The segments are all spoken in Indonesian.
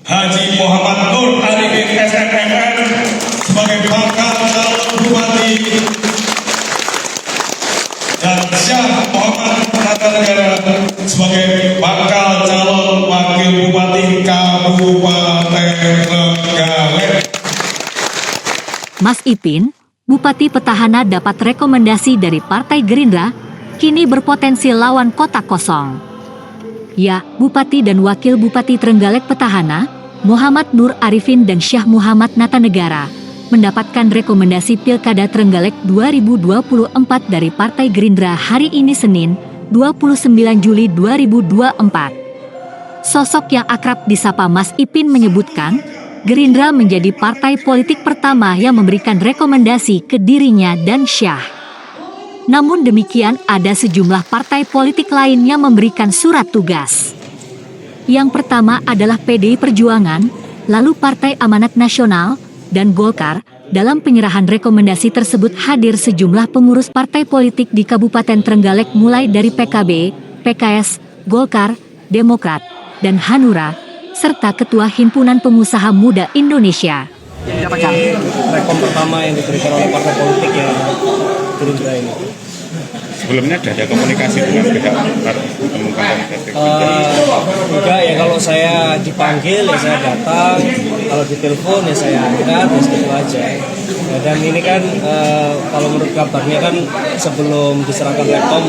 Haji Muhammad Nur Arifin SMMN sebagai bakal calon bupati dan Syah Muhammad Natanegara sebagai bakal calon wakil bupati Kabupaten Trenggalek. Mas Ipin, Bupati Petahana dapat rekomendasi dari Partai Gerindra, kini berpotensi lawan kota kosong. Ya, Bupati dan Wakil Bupati Trenggalek Petahana, Muhammad Nur Arifin dan Syah Muhammad Natanegara, mendapatkan rekomendasi Pilkada Trenggalek 2024 dari Partai Gerindra hari ini Senin, 29 Juli 2024. Sosok yang akrab disapa Mas Ipin menyebutkan, Gerindra menjadi partai politik pertama yang memberikan rekomendasi ke dirinya dan Syah. Namun demikian ada sejumlah partai politik lain yang memberikan surat tugas. Yang pertama adalah PDI Perjuangan, lalu Partai Amanat Nasional, dan Golkar. Dalam penyerahan rekomendasi tersebut hadir sejumlah pengurus partai politik di Kabupaten Trenggalek mulai dari PKB, PKS, Golkar, Demokrat, dan Hanura, serta Ketua Himpunan Pengusaha Muda Indonesia. Rekom pertama yang diberikan oleh partai politik yang Gerindra ini. Sebelumnya ada komunikasi dengan pihak enggak ya, kalau saya dipanggil ya saya datang, kalau ditelepon ya saya angkat, ya segitu aja. Ya, dan ini kan kalau menurut kabarnya kan sebelum diserahkan rekom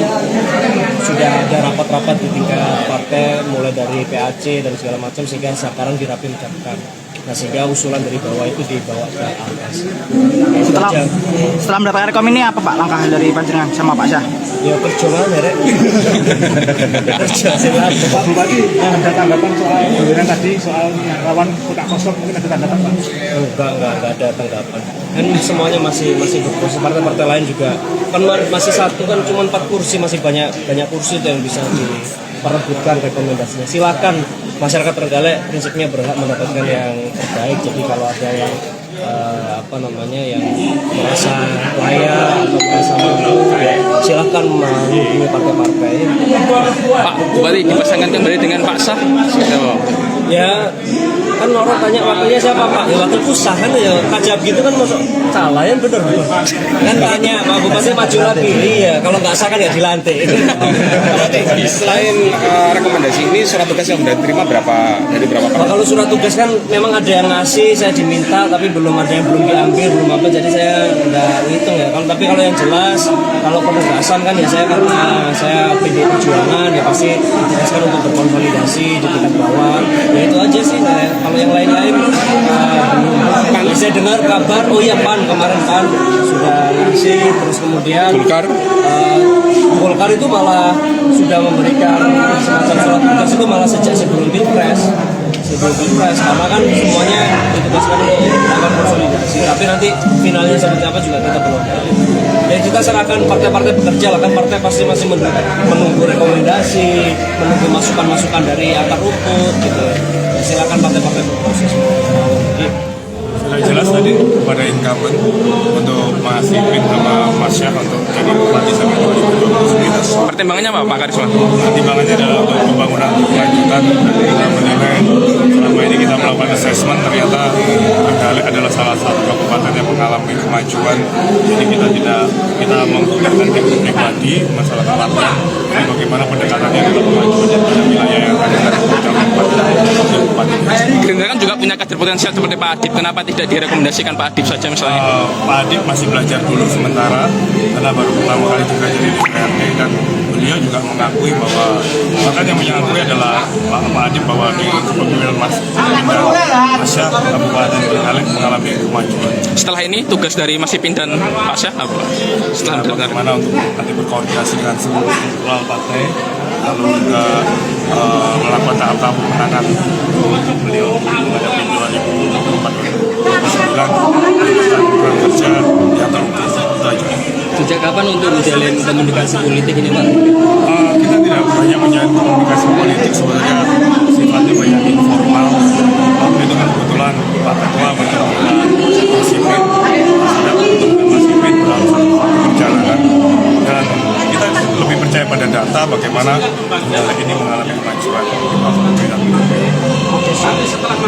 sudah ada rapat-rapat di tingkat partai mulai dari PAC dan segala macam, sehingga sekarang dirapimkan. Nah, sehingga usulan dari bawah itu dibawa ke atas. Setelah mendapatkan rekom ini apa Pak langkah dari Panjenengan sama Pak Syah? Ya perjuangan ya, Rek. Perjuangan. Pak Bupati, ada tanggapan soal giliran tadi soal rawan kota kosong, mungkin ada tanggapan Pak? Enggak ada tanggapan. Kan semuanya masih berproses. Partai-partai lain juga kan masih satu, kan cuma 4 kursi, masih banyak kursi yang bisa diperebutkan rekomendasinya. Silakan, masyarakat Trenggalek prinsipnya berhak mendapatkan yang terbaik. Jadi kalau ada yang yang merasa layak atau merasa mampu, silakan menghubungi partai-partai. Pak Bupati dipasangkan kembali dengan Pak Syah. Ya, kan orang tanya wakilnya siapa Pak? Ya wakilku Syah kan, ya kajab gitu kan, masuk salah ya, bener kan tanya Pak Bupati maju lagi, iya kalau nggak sah kan ya dilantik. Selain rekomendasi ini, surat tugas yang sudah diterima dari berapa Pak? Kalau surat tugas kan memang ada yang ngasih, saya diminta tapi belum ada yang belum diambil, belum apa, jadi saya nggak ngitung ya. Tapi kalau yang jelas, kalau penugasan kan ya saya, karena saya PDI Perjuangan ya pasti ditugaskan untuk berkonsolidasi di tingkat bawah. Ya itu aja sih. Kalau yang lain-lain belum. Saya dengar kabar, oh iya kemarin PAN sudah ngasih, terus kemudian Golkar itu malah sudah memberikan semacam surat tugas itu malah sejak sebelum Pilpres, karena kan semuanya ditugaskan untuk melakukan konsolidasi. Tapi nanti finalnya seperti apa juga kita belum tahu. Dan kita serahkan partai-partai bekerja lah, kan partai pasti masih menunggu rekomendasi, menunggu masukan-masukan dari akar rumput gitu. Ya, silakan partai-partai berproses. Sudah jelas tadi kepada incumbent untuk Mas Ipin sama Mas Syah untuk jadi bupati sampai 2029. Pertimbangannya apa Pak Karisma? Pertimbangannya adalah untuk pembangunan berkelanjutan. Kita menilai selama ini kita melakukan assessment, ternyata Trenggalek adalah salah satu kabupaten yang mengalami kemajuan. Jadi kita memikirkan tim pribadi masalah tempatnya, dan bagaimana pendekatannya dalam kemajuan pada wilayah yang ada dari bupati. Gerindra kan juga punya kader potensial seperti Pak Adib. Kenapa tidak direkomendasikan Pak Adib saja misalnya? Pak Adib masih belajar dulu sementara, karena baru pertama kali juga jadi DPRD, dan beliau juga mengakui bahwa bahkan yang mengakui adalah Pak Adib bahwa di kepemimpinan Mas Syah Kabupaten Trenggalek mengalami kemajuan. Setelah ini tugas dari Mas Ipin dan Pak Syah apa? Setelah bagaimana untuk nanti berkoordinasi dengan seluruh struktural partai, lalu juga melakukan tahap-tahap pemenangan untuk beliau menghadapi 2024 dan program kerja yang terukur. Sejak kapan untuk menjalin komunikasi politik ini Pak? Kita tidak banyak menjalin komunikasi politik, sebenarnya sifatnya banyak informal. Tapi dengan kebetulan Pak Ketua bertemu dengan Mas Ipin, sudah bertemu dengan Mas Ipin dalam satu perjalanan, dan kita lebih percaya pada data bagaimana Trenggalek ini mengalami mengalami kemajuan di masa pemerintahan berikutnya.